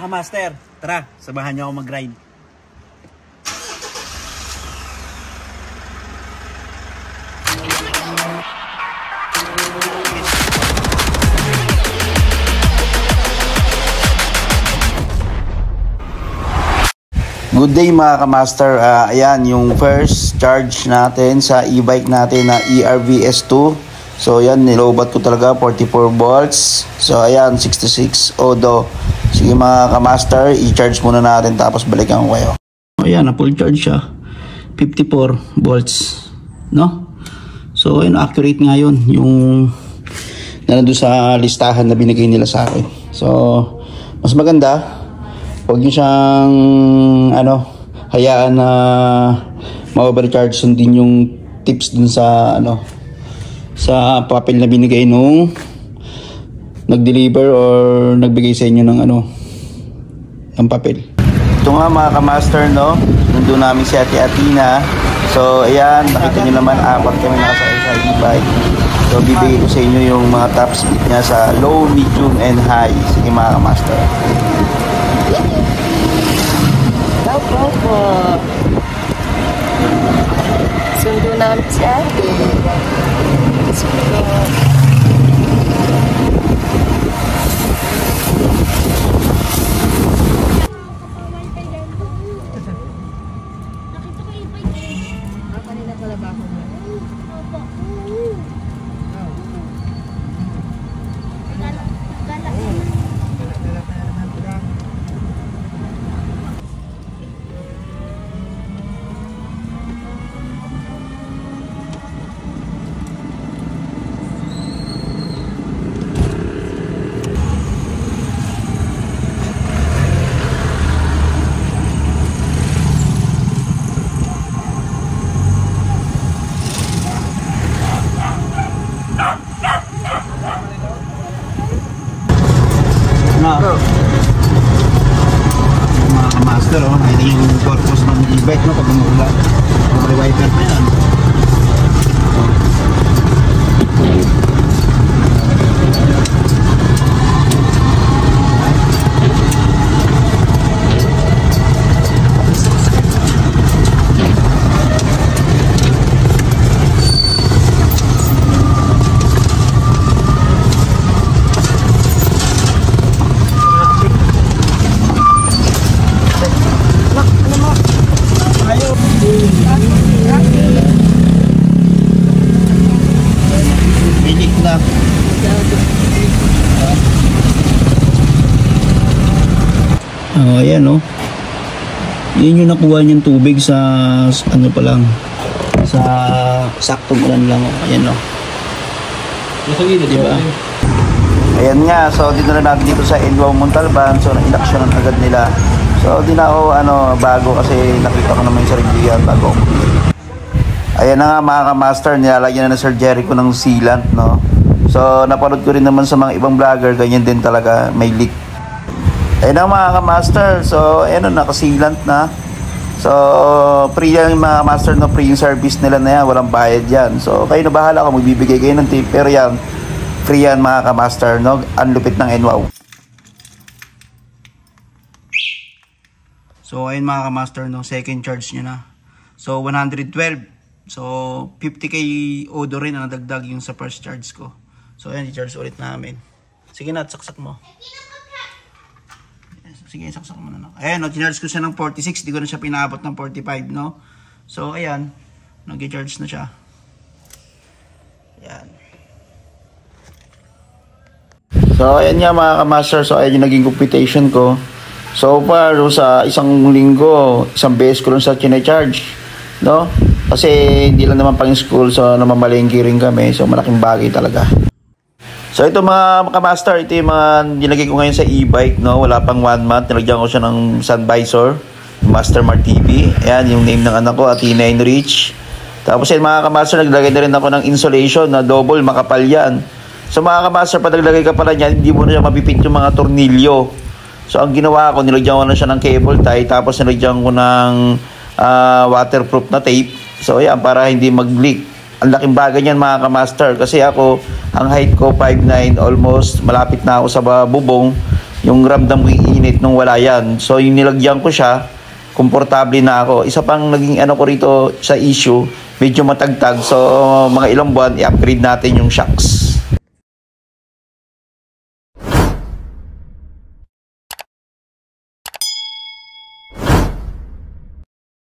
mga kamaster, tara, samahan niyo ako mag-grind. Good day mga kamaster. Ayan yung first charge natin sa e-bike natin na ERVS2. So ayan, nilobat ko talaga 44 volts. So ayan, 66 odo. Sige mga kamaster, i-charge muna natin tapos balikan ko kayo. Ayan, na full charge siya. 54 volts, no? So ayan, accurate nga yun yung nandun sa listahan na binigay nila sa akin. So mas maganda, huwag nyo siyang hayaan na ma-overcharge. Sundin yung tips dun sa sa papel na binigay nung nag-deliver or nagbigay sa inyo ng papel. Ito nga mga kamaster, no? Nandun namin si Ate Atina. So ayan, nakita nyo naman, apat kami nasa sa e-bike. So bibigay ko sa inyo yung mga top speed niya sa low, medium, and high. Sige mga kamaster. Opo. Sundo namin si ate. Sundo. Kanina pala ba ako? Mga kamaster, ito yung purpose ng e-bike, no? Pag umuulan, may wiper pa yan. Ayan, no? Yun yung nakuha niyang tubig sa pa lang, sa saktong ulan lang. Ayan, no? Diba? Ayan nga, so dito na natin dito sa Enwao Montalban. So na-inaksyonan agad nila. So di na ako bago kasi nakita ko naman yung sarili yan bago. Ayan na nga mga kamaster, nilalagyan na Sir Jericho ng sealant, no? So napanood ko rin naman sa mga ibang vlogger, ganyan din talaga, may leak. Ayun na mga kamaster, so ayun na, nakasilant na. So free yan mga master, no? Free yung service nila na yan, walang bayad yan. So kayo na bahala kung magbibigay kayo ng tip, pero yan, free yan mga kamaster, no? Ang lupit ng Enwao. So ayun mga kamaster, no? Second charge nyo na. So 112. So 50k odo rin na nadagdag yung sa first charge ko. So ayan, i-charge ulit namin. Sige na, saksak mo. Sige, saksak mo na. Ayan, no, charge ko siya ng 46. Di ko na siya pinaabot ng 45, no? So, ayan. Nag-charge na siya. Ayan. So, ayan nga mga kamaster. So, ayan yung naging computation ko. So far, sa isang linggo, isang beses ko lang sa charge, no? Kasi hindi lang naman pang school, so namamalengke rin kami. So, malaking bagay talaga. So ito mga kamaster, ito yung mga nilagay ko ngayon sa e-bike, no? Wala pang 1 month, nilagyan ko siya ng sun visor, Master Mart TV. Ayan yung name ng anak ko, Atina Enrich. Tapos yan mga kamaster, naglagay na rin ako ng insulation na double, makapal yan. So mga kamaster, pag naglagay ka pala niyan, hindi mo na siya mapipit yung mga tornilyo. So ang ginawa ko, nilagyan ko na siya ng cable tie, tapos nilagyan ko ng waterproof na tape. So ayan, para hindi mag-leak. Ang laking bagay niyan mga kamaster, kasi ako, ang height ko 5'9", almost malapit na ako sa bubong. yung ramdam ko yung init nung wala yan. So yung nilagyan ko siya, komportable na ako. Isa pang naging ano ko rito sa issue, medyo matagtag. So mga ilang buwan, i-upgrade natin yung shocks.